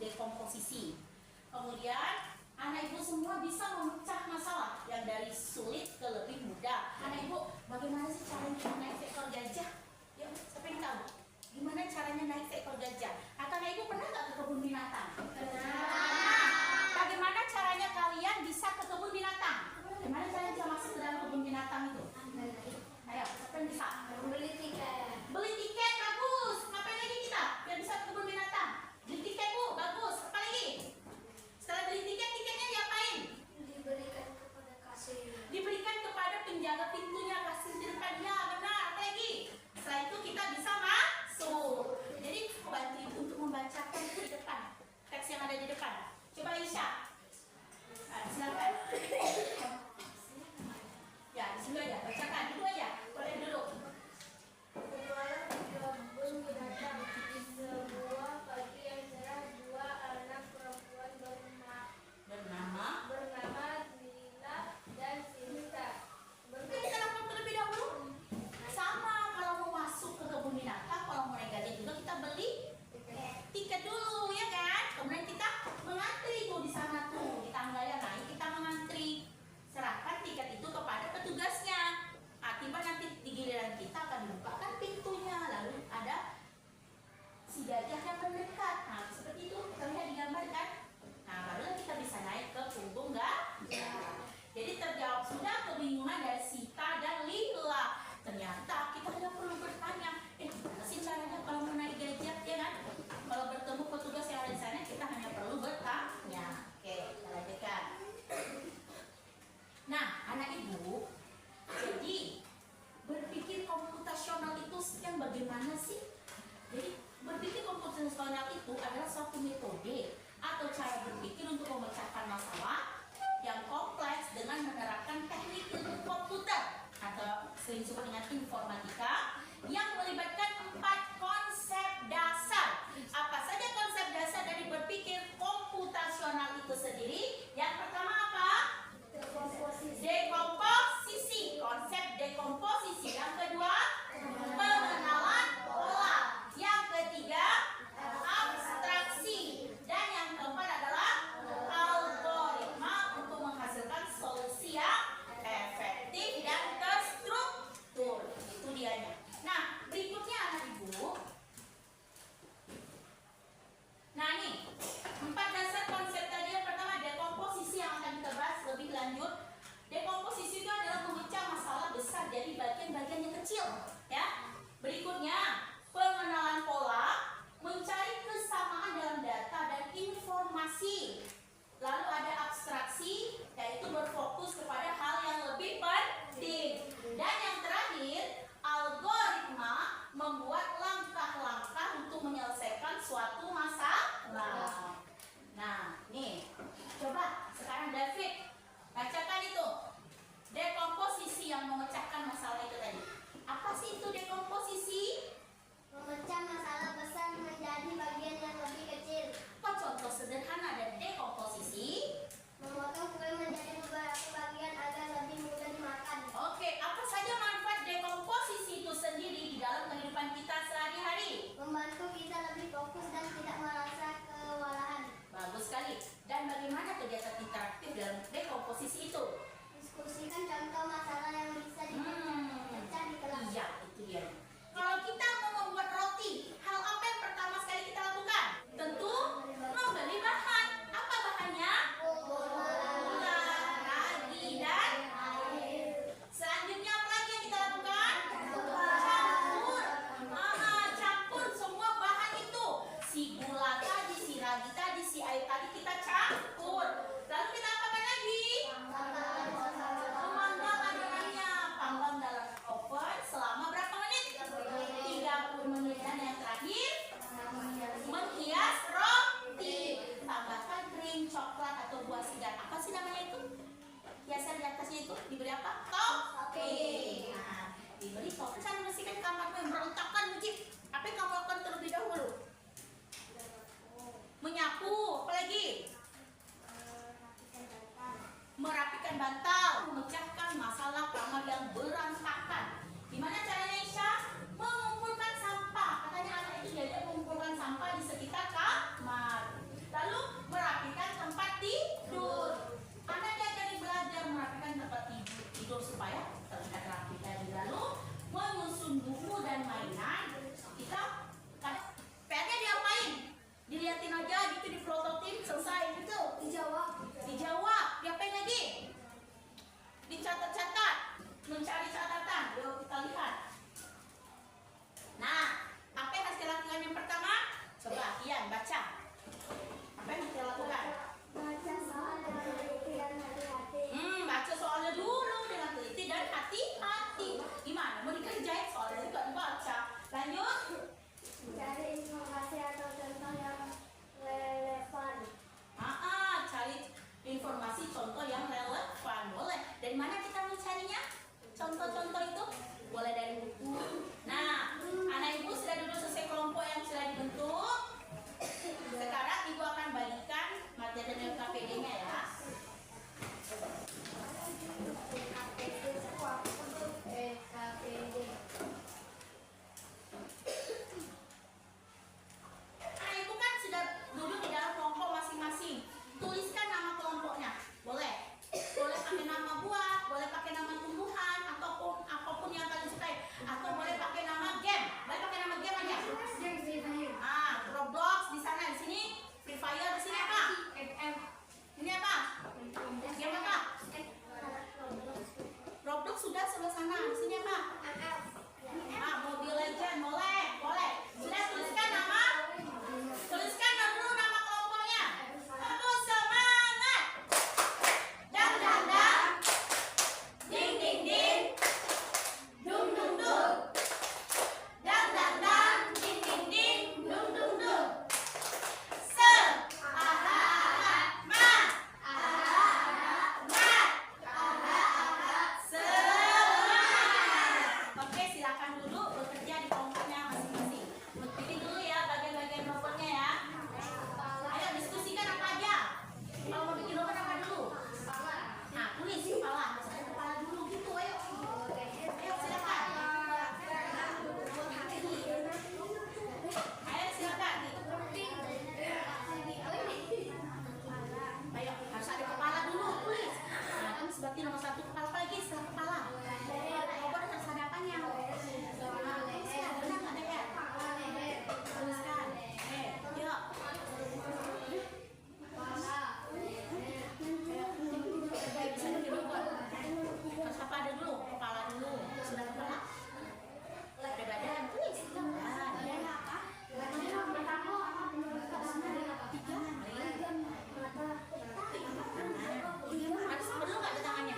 dekomposisi. Kemudian anak ibu semua bisa memecah masalah yang dari sulit ke lebih mudah. Anak ibu, bagaimana sih caranya naik seekor gajah? Ya, siapa yang tahu? Gimana caranya naik seekor gajah? Atau anak ibu pernah nggak ke kebun binatang? Pernah. Bagaimana caranya kalian bisa ke kebun binatang? Gimana caranya bisa masuk ke dalam kebun binatang itu? Ayo, siapa yang bisa? Beli tiket. Beli tiket, bagus. Ngapain lagi kita? Biar bisa ke kebun binatang. Beli tiket, Bu, bagus. Apa lagi? Setelah beli tiket, tiketnya diapain? Diberikan kepada kasir. Diberikan kepada penjaga pintunya, kasir di depan. Ya, benar. Apa lagi? Setelah itu kita bisa masuk. Jadi bantu ibu untuk membacakan di depan teks yang ada di depan. Coba Aisyah. Silakan. Ya, di sini aja. Bacakan dulu aja. Boleh dulu. Berjualan di kebun binatang. Di sebuah pagi yang cerah, dua anak perempuan Bernama. bernama Lila dan Sinta. Mungkin kita lakukan terlebih dahulu. Sama kalau mau masuk ke kebun binatang, kalau mau naik gajah juga kita beli tiket dulu, ya kan? Kemudian kita mengantri tuh di sana tuh di tangga yang naik, kita mengantri. Serahkan tiket itu kepada petugasnya. Tiba nanti di giliran kita akan dibukakan pintunya, lalu ada si gajah yang mendekat. Nah, seperti itu terlihat digambarkan. Nah, barulah kita bisa naik ke punggung gajah. Jadi terjawab sudah kebingungan dari Sita dan Lila. Ternyata kita hanya perlu bertanya, mana sih caranya kalau mau naik gajah, ya kan? Kalau bertemu petugas yang ada di sana, kita hanya perlu bertanya. Oke, kita lanjutkan. Nah, anak ibu, jadi berpikir komputasional itu yang bagaimana sih? Jadi berpikir komputasional itu adalah suatu metode atau cara berpikir untuk memecahkan masalah yang kompleks dengan menerapkan teknik ilmu komputer atau sering disebut dengan informatika yang melibatkan 4 konsep dasar. Apa saja konsep dasar dari berpikir komputasional itu sendiri? Yang pertama apa? Dekomposisi. Konsep dekomposisi. Yang kedua, pengenalan pola. Yang ketiga, abstraksi. Dan yang keempat adalah algoritma untuk menghasilkan solusi yang efektif dan terstruktur. Itu dianya. Nah, berikutnya supaya terlihat rapi tadi. Lalu menyusun buku dan mainan, kita PR-nya diapain? Dilihatin aja gitu di prototip, selesai gitu. Dijawab. Diapain lagi? Dicatat-catat, mencari catatan. Yuk kita lihat. Nah, apa yang harus dilakukan yang pertama? Coba Ian baca. Apa yang harus dilakukan? Baca soalnya dulu dengan teliti dan hati-hati. Gimana? Mau dikerjain soalnya juga dibaca. Lanjut. Cari informasi atau contoh yang relevan. Cari informasi contoh yang relevan. Boleh. Dari mana kita mencarinya? Contoh-contoh itu boleh dari buku. Nah, anak ibu sudah duduk sesuai kelompok yang sudah dibentuk. Sekarang ibu akan bagikan materi dan LKPD-nya ya. Anak ibu kan sudah duduk di dalam kelompok masing-masing. Tuliskan nama kelompoknya. Boleh. Boleh pakai nama buah, boleh pakai nama tumbuhan, ataupun apapun yang kalian sukai. Atau boleh pakai nama game. Boleh pakai nama game aja. Roblox di sana, di sini Free Fire, di sini apa? Ini apa? Game apa? Roblox sudah sebelah sana. Di sini apa? Mobile Legend. Boleh. Sudah tuliskan nama? Tuliskan dulu nama kelompoknya. Kamu semangat. Dang dang dang. Ding ding ding. Dung dung dung. Dang dang dang. Ding ding ding. Dung dung dung. Oke, silakan duduk bekerja di kelompoknya masing-masing. Pilih dulu ya bagian-bagian robotnya ya. Ayo diskusikan apa aja. Kalau mau bikin robot apa dulu? Tulis kepala. Misalnya kepala dulu gitu. Ayo silakan. Ayo harus ada kepala dulu. Tulis. Tulis berarti nomor 1 kepala, apa lagi setelah kepala? Robot harus ada apanya? Benar nggak ada ya? Tuliskan. Yuk. Bisa bikin robot. Harus apa ada dulu? Kepala dulu. Sudah kepala? Ada badan. Tulis. Harus perlu nggak ada tangannya?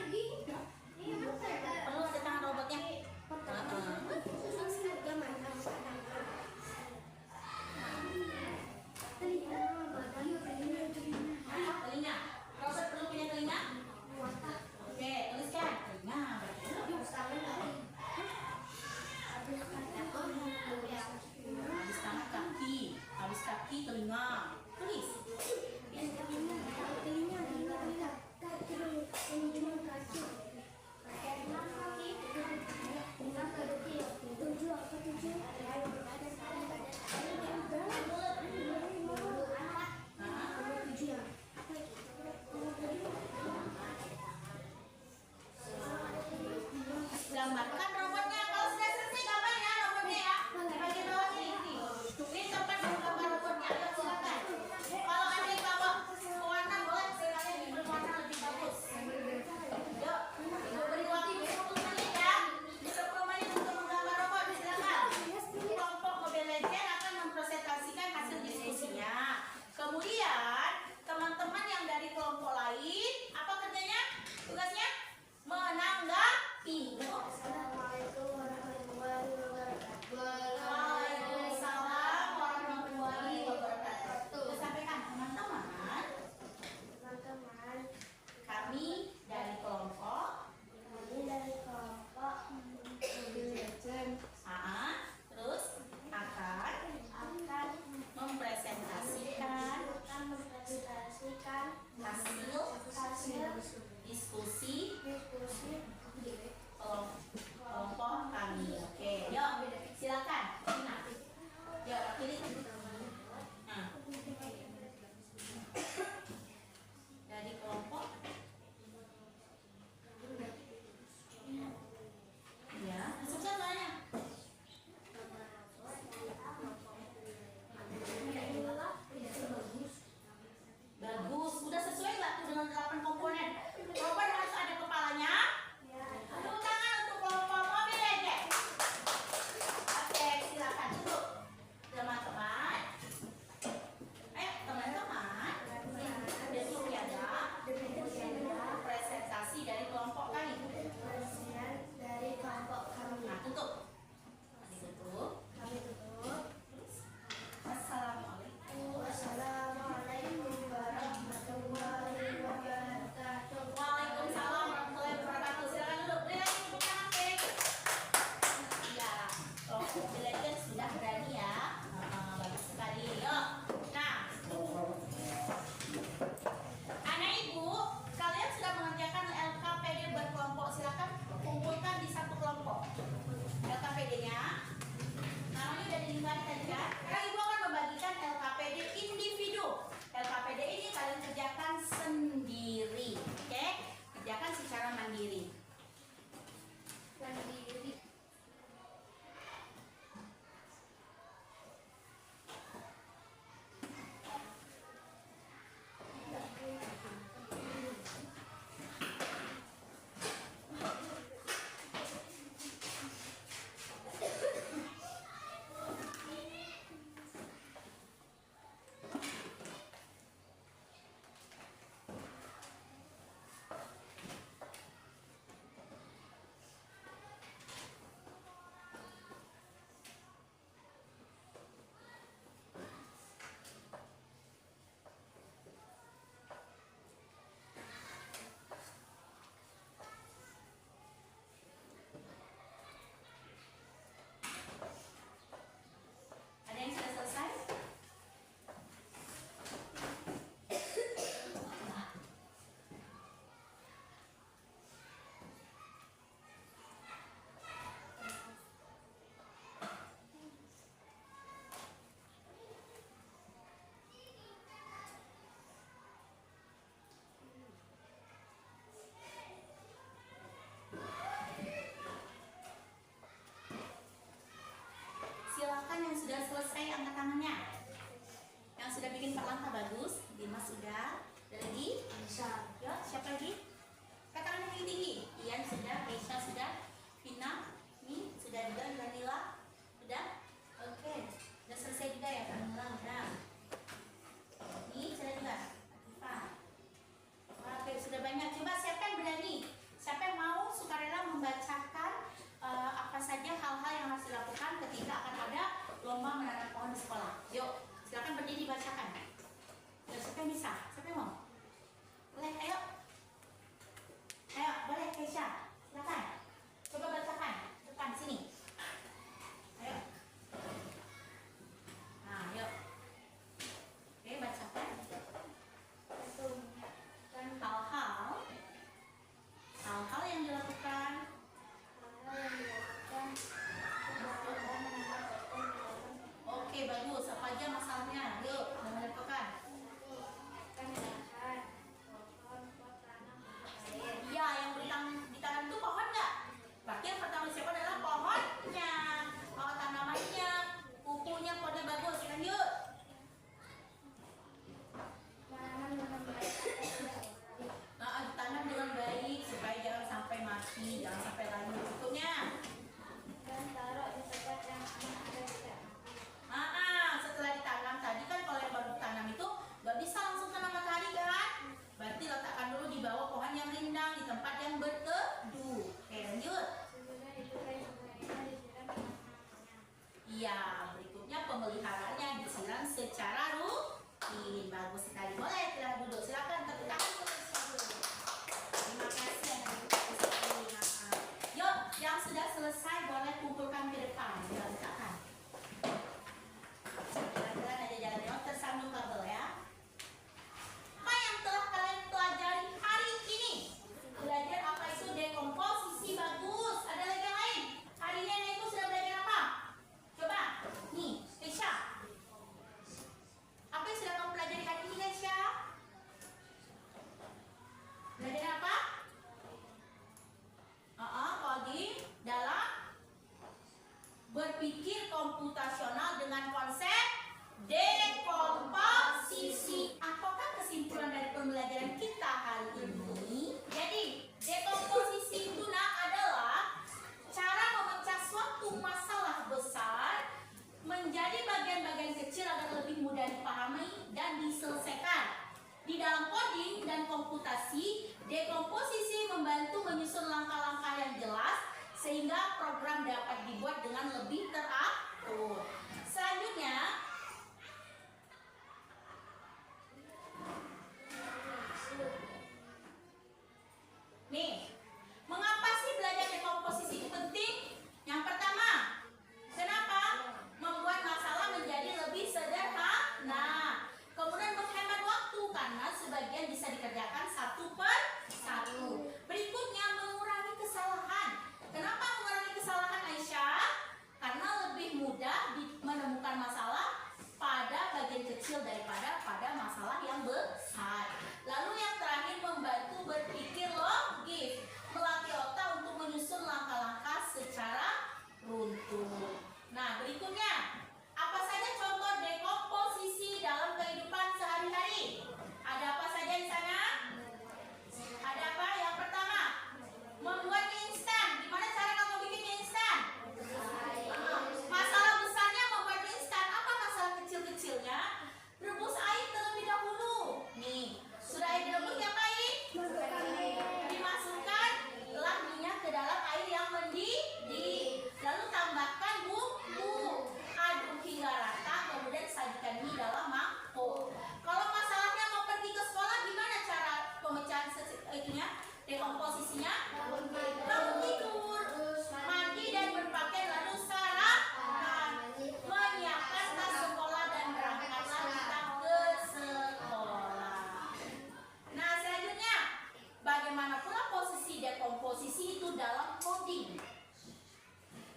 dalam coding.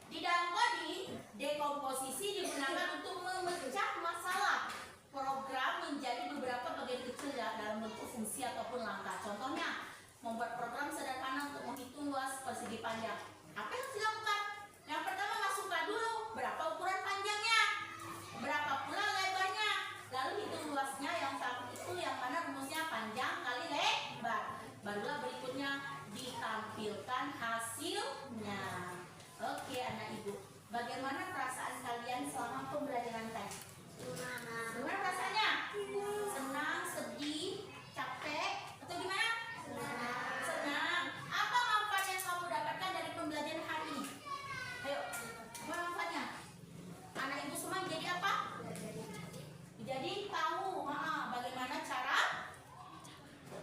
Di dalam coding, dekomposisi digunakan untuk memecah masalah program menjadi beberapa bagian kecil dalam bentuk fungsi ataupun langkah. Contohnya, membuat program sederhana untuk menghitung luas persegi panjang. Apa yang harus dilakukan? Yang pertama, masukkan dulu berapa ukuran panjangnya, berapa pula lebarnya, lalu hitung luasnya. Yang satu itu yang mana rumusnya panjang kali lebar. Barulah berikutnya ditampilkan hasilnya. Oke anak ibu, bagaimana perasaan kalian selama pembelajaran tadi? Gimana perasaannya? Senang, sedih, capek, atau gimana? Senang. Apa manfaat yang kamu dapatkan dari pembelajaran hari ini? Ayo, apa manfaatnya? Anak ibu semua jadi apa? Jadi tahu bagaimana cara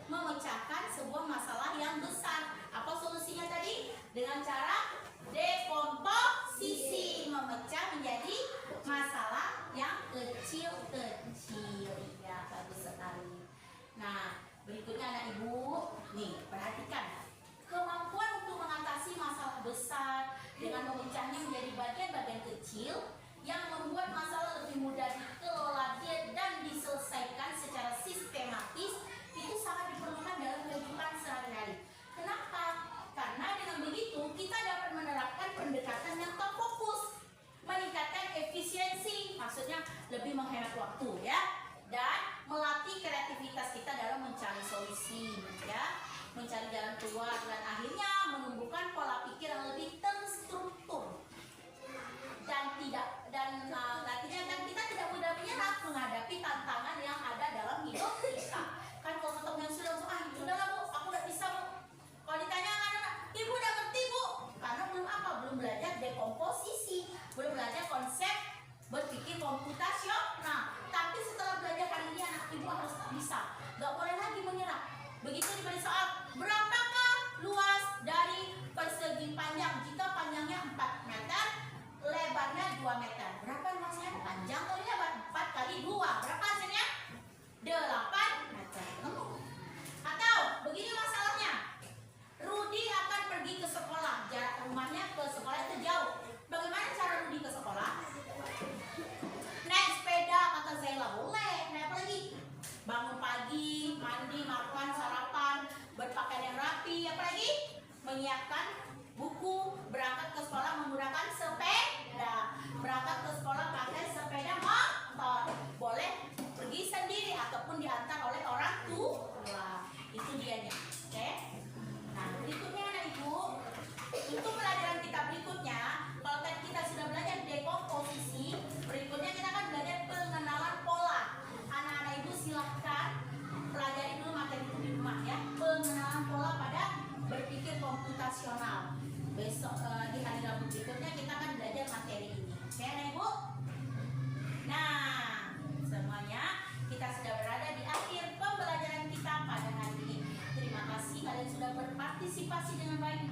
memecahkan sebuah masalah yang besar. Apa solusinya tadi? Dengan cara dekomposisi, memecah menjadi masalah yang kecil-kecil. Ya, bagus sekali. Nah, berikutnya anak ibu, nih perhatikan. Kemampuan untuk mengatasi masalah besar dengan memecahnya menjadi bagian-bagian kecil yang membuat masalah lebih mudah dikelola dan diselesaikan secara sistematis itu sangat diperlukan dalam kehidupan sehari-hari. Kenapa? Karena dengan begitu kita dapat menerapkan pendekatan yang terfokus, meningkatkan efisiensi, maksudnya lebih menghemat waktu ya, dan melatih kreativitas kita dalam mencari solusi ya, mencari jalan keluar, dan akhirnya menumbuhkan pola pikir yang lebih terstruktur dan nantinya kan kita tidak mudah menyerah menghadapi tantangan yang ada dalam hidup kita. Kan kalau ketemu yang sudah langsung udahlah bu, aku udah bisa bu. Kalau ditanya anak-anak, ibu udah ngerti bu, karena belum apa, belum belajar dekomposisi, belum belajar konsep berpikir komputasional. Tapi setelah belajar hari ini anak ibu harus bisa, nggak boleh lagi menyerah. Begitu diberi soal, berapakah luas dari persegi panjang? Jika panjangnya 4 meter, lebarnya 2 meter. Berapa luasnya? Panjang kali lebar 4 kali 2. Berapa hasilnya? 8 meter. Atau begini masalahnya, Rudi akan pergi ke sekolah. Jarak rumahnya ke sekolah itu jauh. Bagaimana cara Rudi ke sekolah? Naik sepeda, kata Zaila. Boleh. Naik apa lagi? Bangun pagi, mandi, makan, sarapan, berpakaian yang rapi. Apa lagi? Menyiapkan buku, berangkat ke sekolah menggunakan sepeda. Berangkat ke sekolah pakai sepeda motor. Boleh pergi sendiri ataupun diantar oleh orang tua. Itu dianya. Oke? Nah, berikutnya anak ibu, untuk pelajaran kita berikutnya, kalau tadi kita sudah belajar dekomposisi, berikutnya kita akan belajar pengenalan pola. Anak-anak ibu silahkan pelajari dulu materi itu di rumah ya. Pengenalan pola pada berpikir komputasional. Besok di hari Rabu berikutnya kita akan belajar materi ini. Oke anak ibu? Nah, semuanya kita sudah berada di akhir pembelajaran kita pada hari ini. Terima kasih kalian sudah berpartisipasi dengan baik